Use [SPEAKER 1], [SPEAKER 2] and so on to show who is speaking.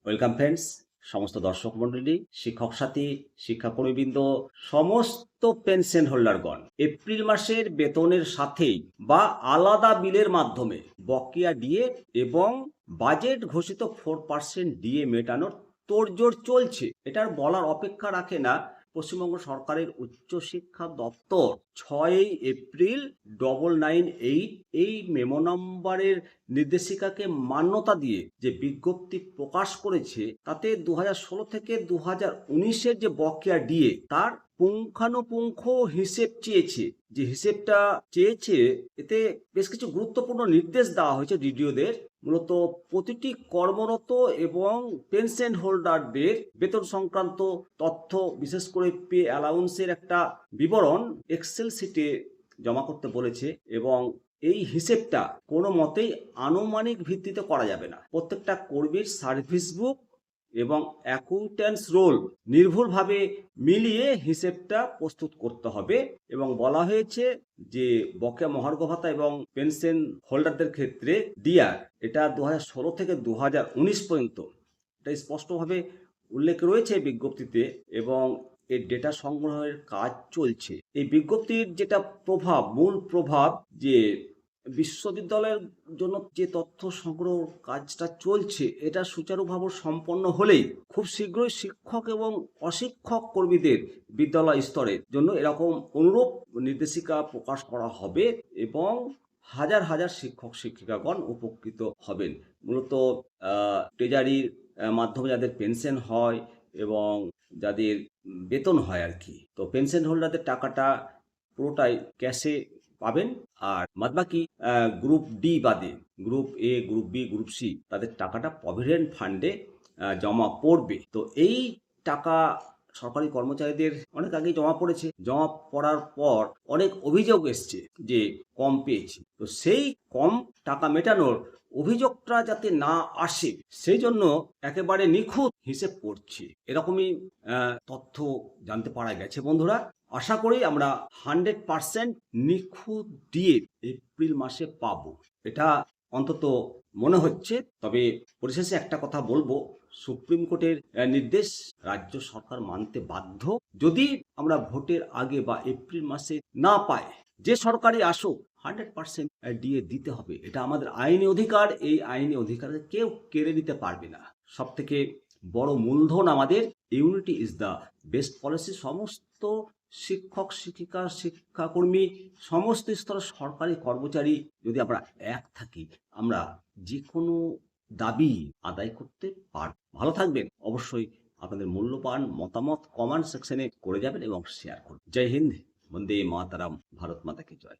[SPEAKER 1] Welcome friends, সমস্ত দর্শক মণ্ডলী, শিক্ষক সাথী, শিক্ষাকর্মীবৃন্দ, সমস্ত পেনশন হোল্ডারগণ এপ্রিল মাসের বেতনের সাথেই বা আলাদা বিলের মাধ্যমে বকেয়া ডিএ এবং বাজেট ঘোষিত 4% ডিএ মেটানোর তোড়জোড় চলছে। এটার বলার অপেক্ষা রাখে না। পশ্চিমবঙ্গ সরকারের উচ্চশিক্ষা দপ্তর 6 এপ্রিল 998 এই মেমো নম্বরের নির্দেশিকাকে মান্যতা দিয়ে যে বিজ্ঞপ্তি প্রকাশ করেছে, তাতে 2016 থেকে 2019-এর যে বকেয়া ডিএ তার পুঙ্খানুপুঙ্খ হিসেব চেয়েছে। যে হিসেবটা চেয়েছে, এতে বেশ কিছু গুরুত্বপূর্ণ নির্দেশ দেওয়া হয়েছে ডিডিওদের। মূলত প্রতিটি কর্মরত এবং পেনশন হোল্ডারদের বেতন সংক্রান্ত তথ্য, বিশেষ করে পে অ্যালাউন্সের একটা বিবরণ এক্সেল শিটে জমা করতে বলেছে এবং এই হিসেবটা কোনো মতেই আনুমানিক ভিত্তিতে করা যাবে না। প্রত্যেকটা কর্মীর সার্ভিস বুক এবং অ্যাকাউন্ট্যান্টস রোল নির্ভুলভাবে মিলিয়ে হিসেবটা প্রস্তুত করতে হবে। এবং বলা হয়েছে যে বকেয়া মহার্ঘ ভাতা এবং পেনশন হোল্ডারদের ক্ষেত্রে ডিআর এটা 2016 থেকে 2019 পর্যন্ত এটা স্পষ্টভাবে উল্লেখ রয়েছে বিজ্ঞপ্তিতে এবং এর ডেটা সংগ্রহের কাজ চলছে। এই বিজ্ঞপ্তির যেটা প্রভাব, মূল প্রভাব, যে বিশ্ববিদ্যালয়ের জন্য যে তথ্য সংগ্রহ কাজটা চলছে, এটা সুচারুভাবে সম্পন্ন হলেই খুব শীঘ্রই শিক্ষক এবং অশিক্ষক কর্মীদের বিদ্যালয় স্তরের জন্য এরকম অনুরূপ নির্দেশিকা প্রকাশ করা হবে এবং হাজার হাজার শিক্ষক শিক্ষিকাগণ উপকৃত হবেন। মূলত ট্রেজারির মাধ্যমে যাদের পেনশন হয় এবং যাদের বেতন হয় আর কি, তো পেনশন হোল্ডারদের টাকাটা পুরোটাই ক্যাশে পাবেন। আর বাদবাকি গ্রুপ ডি বাদে group A, group B, group C তাদের টাকাটা প্রভিডেন্ট ফান্ডে জমা পড়বে। তো এই টাকা সরকারি কর্মচারীদের অনেক আগেই জমা পড়েছে। জমা পড়ার পর অনেক অভিযোগ এসছে যে কম পেয়েছি। তো সেই কম টাকা মেটানোর অভিযোগটা যাতে না আসে, সেই জন্য একেবারে নিখুঁত হিসেব করছে, এরকমই তথ্য জানতে পারা গেছে বন্ধুরা। আশা করি আমরা 100% নিখুঁত ডিএ এপ্রিল মাসে পাবো, এটা অন্তত মনে হচ্ছে। তবে পরিশেষে একটা কথা বলবো, সুপ্রিম কোর্টের নির্দেশ রাজ্য সরকার মানতে বাধ্য। যদি আমরা ভোটের আগে বা এপ্রিল মাসে না পাই, যে সরকারই আসুক 100% ডিএ দিতে হবে। এটা আমাদের আইনি অধিকার। এই আইনি অধিকারকে কেউ কেড়ে নিতে পারবে না। সব থেকে বড় মূলধন আমাদের unity is the best policy. সমস্ত শিক্ষক শিক্ষিকা, শিক্ষাকর্মী, সমস্ত স্তরের সরকারি কর্মচারী যদি আমরা এক থাকি, আমরা যে কোনো দাবি আদায় করতে পারব। ভালো থাকবেন। অবশ্যই আপনাদের মূল্যবান মতামত কমেন্ট সেকশনে করে যাবেন এবং শেয়ার করুন। জয় হিন্দ, বন্দে মাতারাম, ভারত মাতা কি জয়।